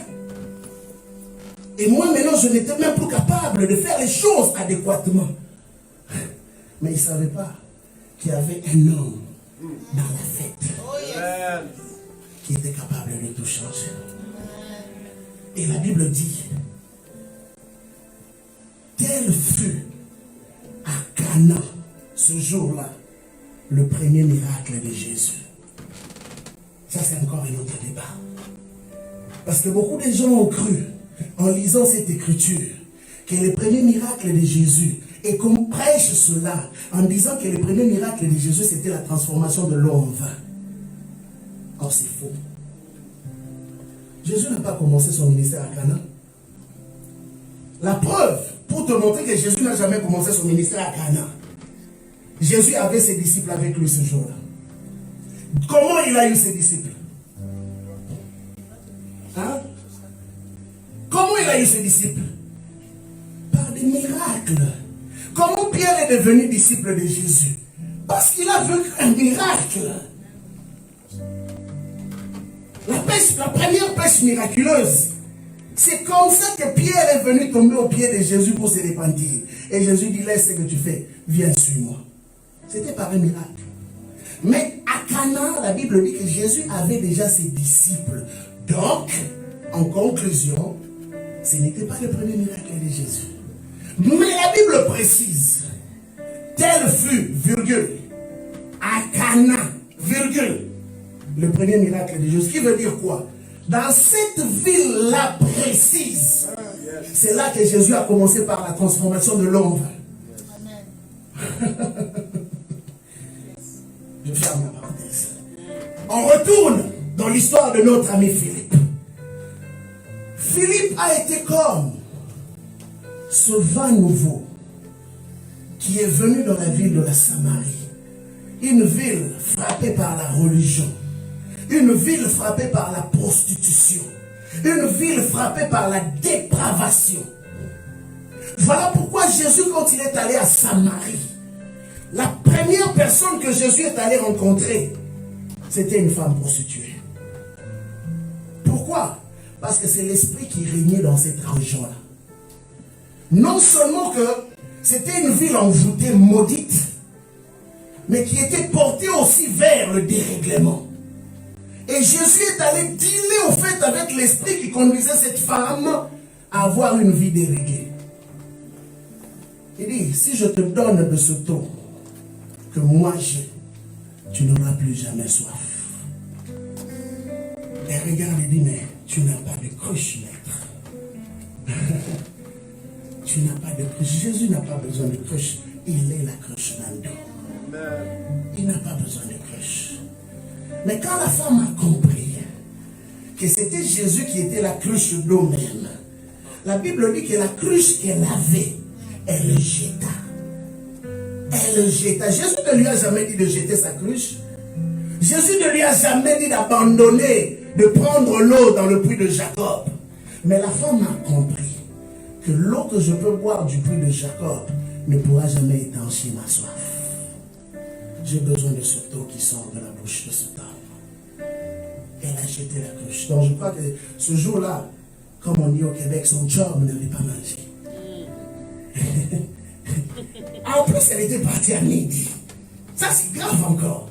Et moi maintenant je n'étais même plus capable de faire les choses adéquatement. Mais il ne savait pas qu'il y avait un homme dans la fête qui était capable de tout changer. Et la Bible dit, tel fut à Cana ce jour-là le premier miracle de Jésus. Ça c'est encore un autre débat. Parce que beaucoup de gens ont cru, en lisant cette écriture, que le premier miracle de Jésus, et qu'on prêche cela en disant que le premier miracle de Jésus c'était la transformation de l'eau en vin. Or c'est faux. Jésus n'a pas commencé son ministère à Cana. La preuve, pour te montrer que Jésus n'a jamais commencé son ministère à Cana, Jésus avait ses disciples avec lui ce jour-là. Comment il a eu ses disciples? Hein? Comment il a eu ses disciples? Par des miracles. Comment Pierre est devenu disciple de Jésus? Parce qu'il a vécu un miracle. La première pêche miraculeuse, c'est comme ça que Pierre est venu tomber aux pieds de Jésus pour se repentir. Et Jésus dit, laisse ce que tu fais, viens suis-moi. C'était par un miracle. Mais à Cana, la Bible dit que Jésus avait déjà ses disciples. Donc, en conclusion, ce n'était pas le premier miracle de Jésus. Mais la Bible précise, tel fut, virgule, à Cana, virgule, le premier miracle de Jésus. Ce qui veut dire quoi? Dans cette ville-là précise, c'est là que Jésus a commencé par la transformation de l'homme. Je ferme la parenthèse. On retourne dans l'histoire de notre ami Philippe. Philippe a été comme ce vin nouveau qui est venu dans la ville de la Samarie. Une ville frappée par la religion. Une ville frappée par la prostitution. Une ville frappée par la dépravation. Voilà pourquoi Jésus, quand il est allé à Samarie, la première personne que Jésus est allé rencontrer, c'était une femme prostituée. Pourquoi? Parce que c'est l'esprit qui régnait dans cette région-là. Non seulement que c'était une ville envoûtée, maudite, mais qui était portée aussi vers le dérèglement. Et Jésus est allé dealer au fait avec l'esprit qui conduisait cette femme à avoir une vie déréglée. Il dit, si je te donne de ce taux que moi j'ai, tu n'auras plus jamais soif. Et regarde et dit, mais tu n'as pas de cruche, maître. Tu n'as pas de cruche. Jésus n'a pas besoin de cruche. Il est la cruche Nando. Il n'a pas besoin de cruche. Mais quand la femme a compris que c'était Jésus qui était la cruche d'eau même, la Bible dit que la cruche qu'elle avait, elle le jeta. Elle le jeta. Jésus ne lui a jamais dit de jeter sa cruche. Jésus ne lui a jamais dit d'abandonner, de prendre l'eau dans le puits de Jacob. Mais la femme a compris que l'eau que je peux boire du puits de Jacob ne pourra jamais étancher ma soif. J'ai besoin de cette eau qui sort de la bouche de cet homme. Elle a jeté la cruche. Donc je crois que ce jour-là, comme on dit au Québec, son job n'avait pas mangé. En plus, elle était partie à midi. Ça, c'est grave encore.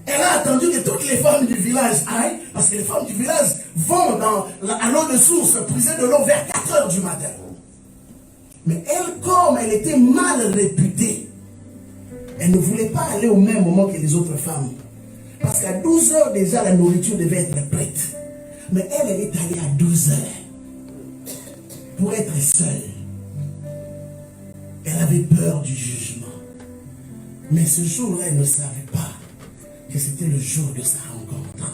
Elle a attendu que toutes les femmes du village aillent, parce que les femmes du village vont à l'eau de source puiser de l'eau vers 4 heures du matin. Mais elle, comme elle était mal réputée, elle ne voulait pas aller au même moment que les autres femmes. Parce qu'à 12 heures déjà, la nourriture devait être prête. Mais elle est allée à 12 heures pour être seule. Elle avait peur du jugement. Mais ce jour-là, elle ne savait pas que c'était le jour de sa rencontre.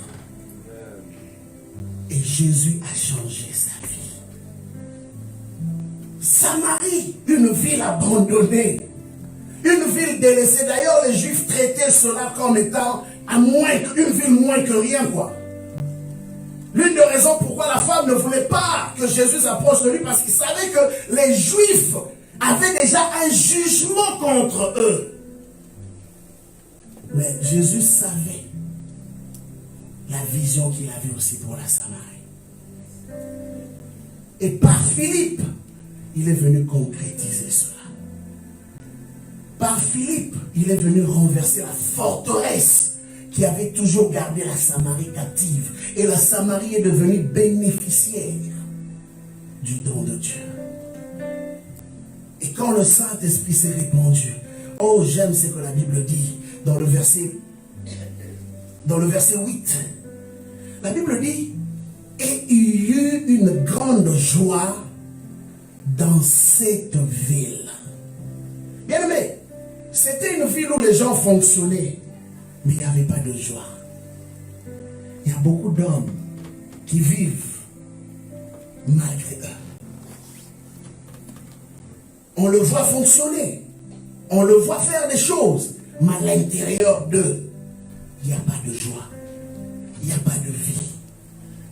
Et Jésus a changé sa vie. Samarie, une ville abandonnée, une ville délaissée. D'ailleurs, les Juifs traitaient cela comme étant une ville moins que rien, quoi. L'une des raisons pourquoi la femme ne voulait pas que Jésus s'approche de lui, parce qu'il savait que les Juifs avaient déjà un jugement contre eux. Mais Jésus savait la vision qu'il avait aussi pour la Samarie. Et par Philippe, il est venu concrétiser cela. Par Philippe, il est venu renverser la forteresse qui avait toujours gardé la Samarie captive. Et la Samarie est devenue bénéficiaire du don de Dieu. Et quand le Saint-Esprit s'est répandu, oh, j'aime ce que la Bible dit dans le verset 8. La Bible dit, et il y eut une grande joie dans cette ville. Bien aimé, c'était une ville où les gens fonctionnaient, mais il n'y avait pas de joie. Il y a beaucoup d'hommes qui vivent malgré eux. On le voit fonctionner, on le voit faire des choses, mais à l'intérieur d'eux, il n'y a pas de joie, il n'y a pas de vie.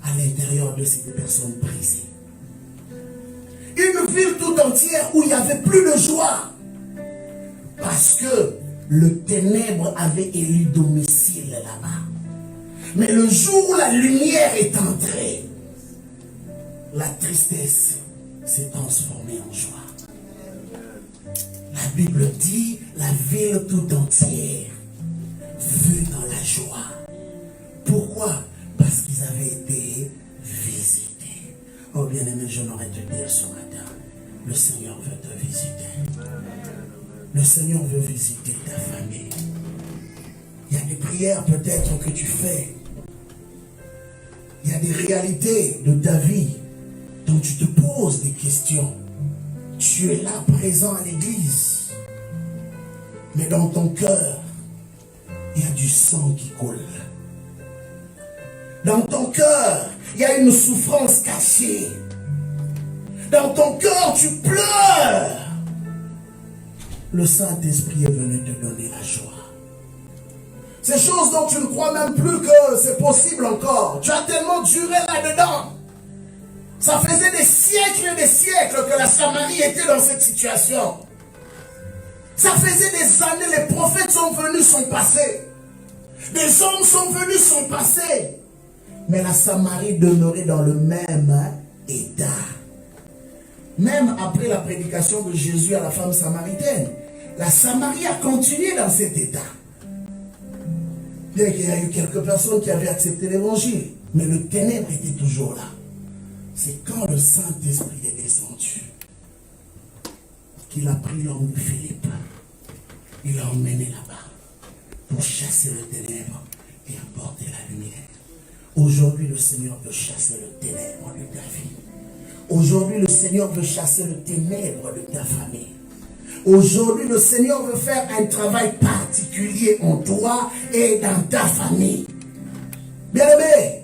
À l'intérieur d'eux, c'est des personnes brisées. Une ville tout entière où il n'y avait plus de joie, parce que le ténèbre avait élu domicile là-bas. Mais le jour où la lumière est entrée, la tristesse s'est transformée en joie. La Bible dit, la ville tout entière fut dans la joie. Pourquoi? Parce qu'ils avaient été visités. Oh bien-aimé, je n'aurais te dire ce matin, le Seigneur veut te visiter. Le Seigneur veut visiter ta famille. Il y a des prières peut-être que tu fais. Il y a des réalités de ta vie dont tu te poses des questions. Tu es là présent à l'église. Mais dans ton cœur, il y a du sang qui coule. Dans ton cœur, il y a une souffrance cachée. Dans ton cœur, tu pleures. Le Saint-Esprit est venu te donner la joie. Ces choses dont tu ne crois même plus que c'est possible encore. Tu as tellement duré là-dedans. Ça faisait des siècles et des siècles que la Samarie était dans cette situation. Ça faisait des années, les prophètes sont venus, sont passés. Des hommes sont venus, sont passés. Mais la Samarie demeurait dans le même état. Même après la prédication de Jésus à la femme samaritaine, la Samarie a continué dans cet état. Bien qu'il y ait eu quelques personnes qui avaient accepté l'évangile, mais le ténèbre était toujours là. C'est quand le Saint-Esprit est descendu qu'il a pris l'homme de Philippe. Il l'a emmené là-bas. pour chasser le ténèbre et apporter la lumière. Aujourd'hui, le Seigneur veut chasser le ténèbre de ta vie. Aujourd'hui, le Seigneur veut chasser le ténèbre de ta famille. Aujourd'hui, le Seigneur veut faire un travail particulier en toi et dans ta famille. Bien-aimé,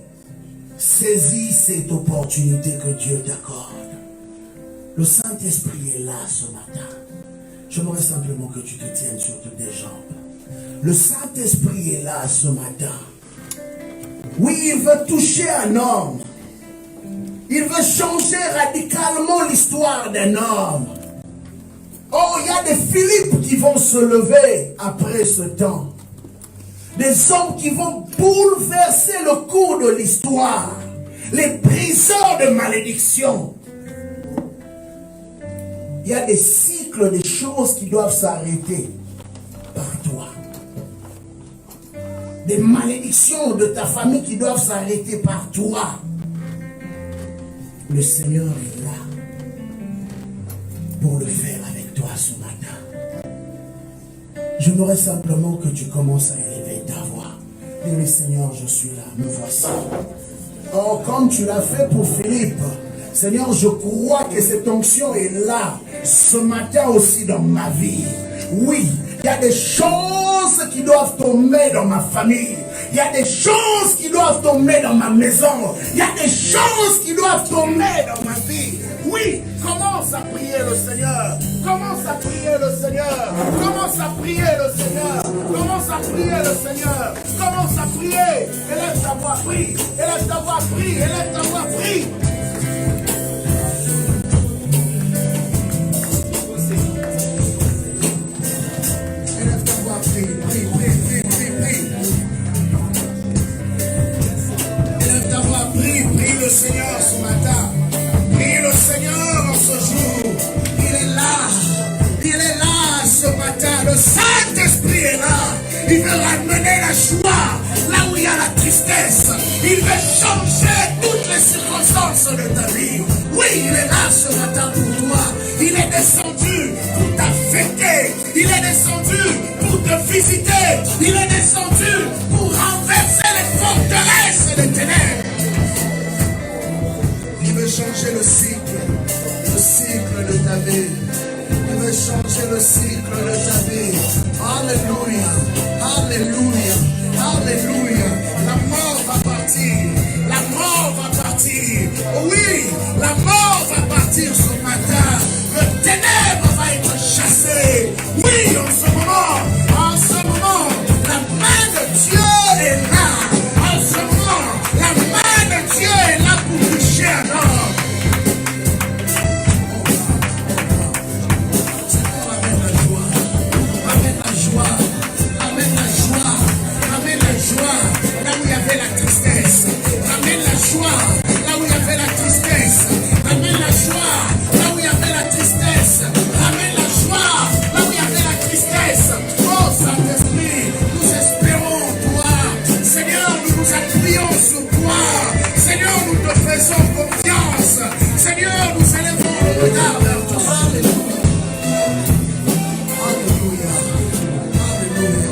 saisis cette opportunité que Dieu t'accorde. Le Saint-Esprit est là ce matin. J'aimerais simplement que tu te tiennes sur toutes tes jambes. Le Saint-Esprit est là ce matin. Oui, il veut toucher un homme. Il veut changer radicalement l'histoire d'un homme. Oh, il y a des Philippe qui vont se lever après ce temps. Des hommes qui vont bouleverser le cours de l'histoire. Les briseurs de malédiction. Il y a des cycles, des choses qui doivent s'arrêter par toi. Des malédictions de ta famille qui doivent s'arrêter par toi. Le Seigneur est là pour le faire avec toi ce matin. J'aimerais simplement que tu commences à élever ta voix. Dis, Seigneur, je suis là, me voici. Oh, comme tu l'as fait pour Philippe. Seigneur, je crois que cette onction est là ce matin aussi dans ma vie. Oui, il y a des choses qui doivent tomber dans ma famille. Il y a des choses qui doivent tomber dans ma maison. Il y a des choses qui doivent tomber dans ma vie. Oui, commence à prier le Seigneur. Commence à prier le Seigneur. Commence à prier le Seigneur. Commence à prier le Seigneur. Commence à prier. Élève ta voix, prie. Élève ta voix, prie. Élève ta voix, prie. Prie le Seigneur ce matin. Prie le Seigneur en ce jour. Il est là. Il est là ce matin. Le Saint-Esprit est là. Il veut ramener la joie là où il y a la tristesse. Il veut changer toutes les circonstances de ta vie. Oui, il est là ce matin pour toi. Il est descendu pour t'affecter. Il est descendu pour te visiter. Il est descendu pour renverser les forteresses des ténèbres. Il veut changer le cycle de ta vie. Il veut changer le cycle de ta vie. Alléluia, alléluia, alléluia. La mort va partir, la mort va partir. Oui, la mort va partir ce matin. Le ténèbre va être chassé. Oui, en ce moment, la main de Dieu est là. En ce moment, la main de Dieu est là pour toucher un homme. Seigneur, amène la joie. Amène la joie. Amène la joie. Amène la joie. Là où il y avait la tristesse. Amène la joie. Là où il y avait la tristesse. Amène la joie. Là où il y avait la tristesse. Amène la joie. Là où il y avait la tristesse. Oh Saint-Esprit, nous espérons en toi. Seigneur, nous nous appuyons sur toi. Seigneur, nous te faisons confiance. Seigneur, nous élevons le regard vers toi. Alléluia. Alléluia. Alléluia.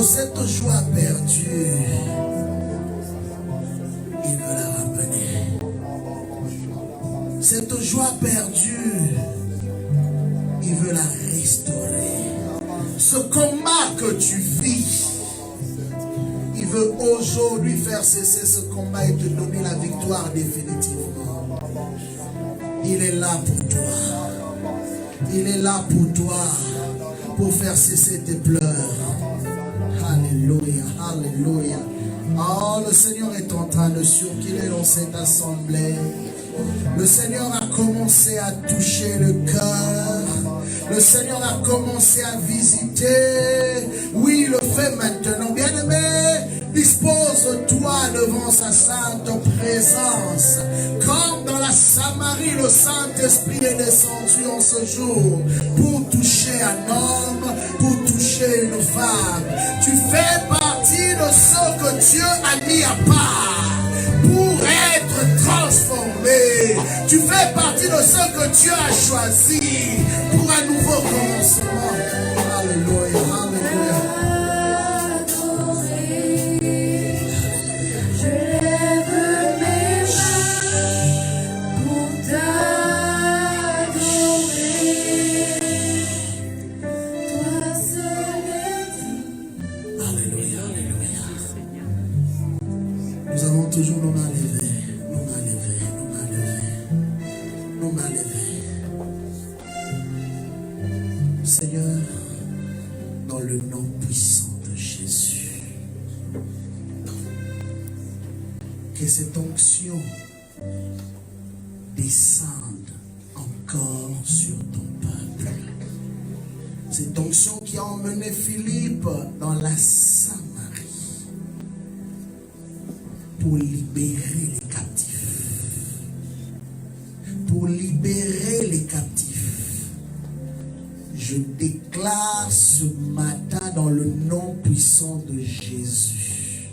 Oh, cette joie perdue, il veut la ramener. Cette joie perdue, il veut la restaurer. Ce combat que tu vis, il veut aujourd'hui faire cesser ce combat et te donner la victoire définitivement. Il est là pour toi. Il est là pour toi, pour faire cesser tes pleurs. Alléluia, alléluia. Oh, le Seigneur est en train de circuler dans cette assemblée. Le Seigneur a commencé à toucher le cœur. Le Seigneur a commencé à visiter. Oui, il le fait maintenant. Bien-aimé, dispose-toi devant sa sainte présence. Comme dans la Samarie, le Saint-Esprit est descendu en ce jour pour toucher un homme, pour toucher une femme. Tu fais partie de ceux que Dieu a mis à part pour être transformé. Tu fais partie de ceux que Dieu a choisis pour un nouveau commencement. Alléluia, alléluia. Toujours nos mains levées, nos mains levées, nos mains levées, nos mains levées. Seigneur, dans le nom puissant de Jésus, que cette onction descende encore sur ton peuple. Cette onction qui a emmené Philippe dans la Samarie pour libérer les captifs. Pour libérer les captifs. Je déclare ce matin dans le nom puissant de Jésus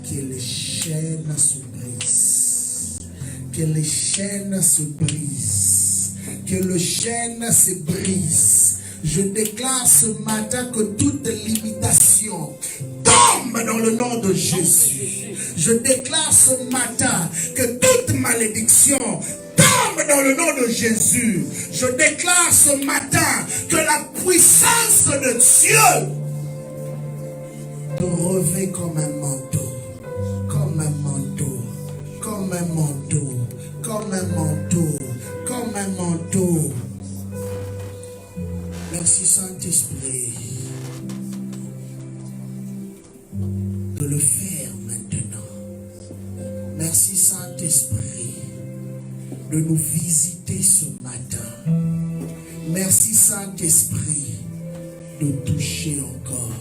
que les chaînes se brisent. Que les chaînes se brisent. Que les chaînes se brisent. Je déclare ce matin que toute limitation tombe dans le nom de Jésus. Je déclare ce matin que toute malédiction tombe dans le nom de Jésus. Je déclare ce matin que la puissance de Dieu te revêt comme un manteau, comme un manteau, comme un manteau, comme un manteau, comme un manteau. Merci Saint-Esprit de le faire maintenant. Merci Saint-Esprit de nous visiter ce matin. Merci Saint-Esprit de toucher encore.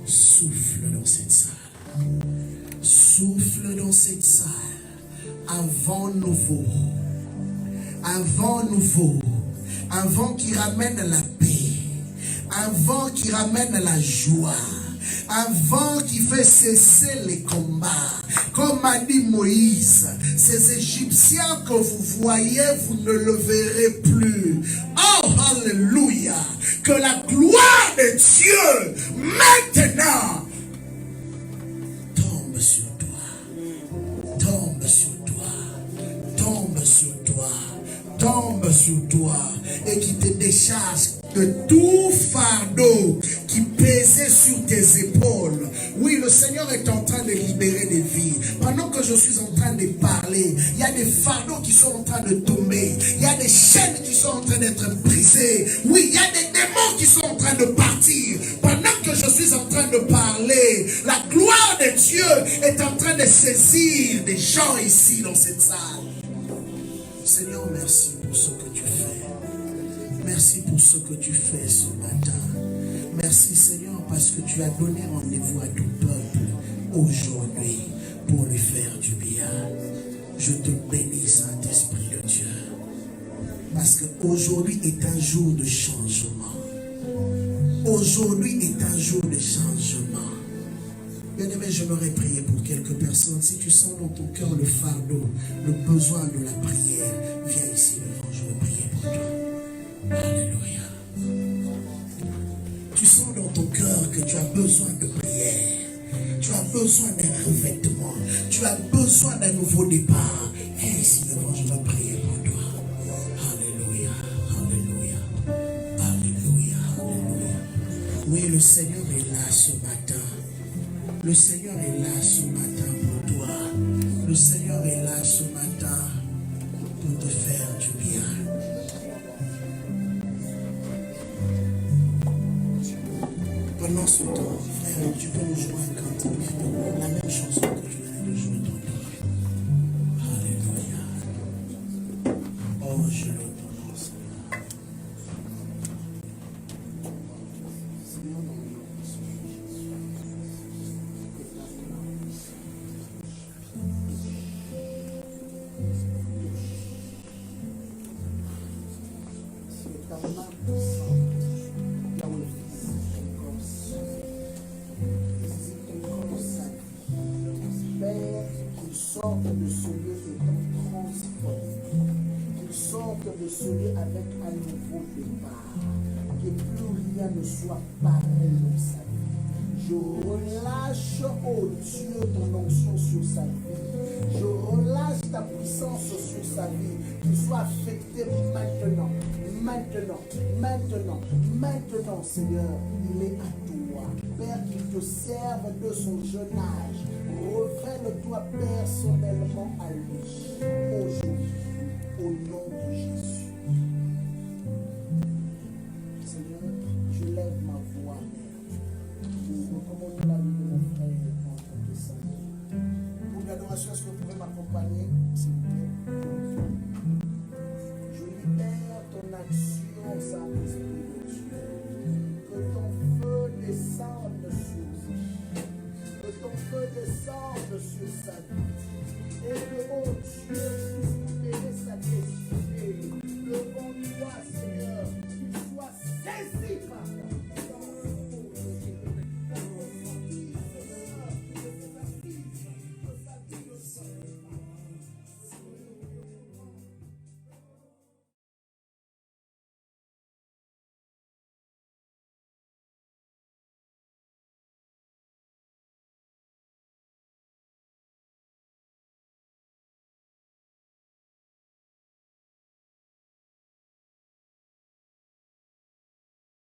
Souffle dans cette salle. Souffle dans cette salle. Un vent nouveau. Un vent nouveau. Un vent qui ramène la paix. Un vent qui ramène la joie. Un vent qui fait cesser les combats. Comme a dit Moïse, ces Égyptiens que vous voyez, vous ne le verrez plus. Oh, alléluia. Que la gloire de Dieu, maintenant, tombe sur toi. Tombe sur toi. Tombe sur toi. Tombe sur toi. Et qui te décharge de tout fardeau qui pesait sur tes épaules. Oui, le Seigneur est en train de libérer des vies. Pendant que je suis en train de parler, il y a des fardeaux qui sont en train de tomber. Il y a des chaînes qui sont en train d'être brisées. Oui, il y a des démons qui sont en train de partir. Pendant que je suis en train de parler, la gloire de Dieu est en train de saisir des gens ici dans cette salle. Seigneur, merci pour ce que tu fais. Merci pour ce que tu fais ce matin. Merci Seigneur parce que tu as donné rendez-vous à ton peuple aujourd'hui pour lui faire du bien. Je te bénis Saint-Esprit de Dieu. Parce qu'aujourd'hui est un jour de changement. Aujourd'hui est un jour de changement. Bien-aimé, j'aimerais prier pour quelques personnes. Si tu sens dans ton cœur le fardeau, le besoin de la prière, viens ici devant, je veux prier pour toi. Alléluia. Tu sens dans ton cœur que tu as besoin de prière. Tu as besoin d'un revêtement. Tu as besoin d'un nouveau départ. Et ici devant, je vais prier pour toi. Alléluia, Alléluia, Alléluia, Alléluia. Oui, le Seigneur est là ce matin. Le Seigneur est là ce matin pour toi. Le Seigneur est là ce matin pour te faire du bien. Pendant ce temps, frère, tu peux nous jouer un cantique, la même chanson que tu viens de jouer tantôt. Alléluia. Oh, je loue ton nom, Seigneur. C'est ta main puissante, là où le Fils Père, qu'il sorte de ce lieu étant transformé, qu'il sorte de ce lieu avec un nouveau départ, que plus rien ne soit pareil dans sa vie. Je relâche, oh Dieu, ton onction sur sa vie. Je relâche ta puissance sur sa vie, qu'il soit affecté maintenant, maintenant, maintenant, maintenant, Seigneur, il est à toi. Père, qu'il te serve de son jeune âge. Révèle-toi personnellement à lui, aujourd'hui, au nom de Jésus. Seigneur, je lève ma voix, Père, pour recommander la vie de mon frère entre tes saints. Pour l'adoration, est-ce que vous pouvez m'accompagner, s'il vous plaît? Je libère ton action, Saint-Esprit de Dieu. Que ton feu descende sur lui. Que ton feu descende sur sa vie. Et que, oh Dieu,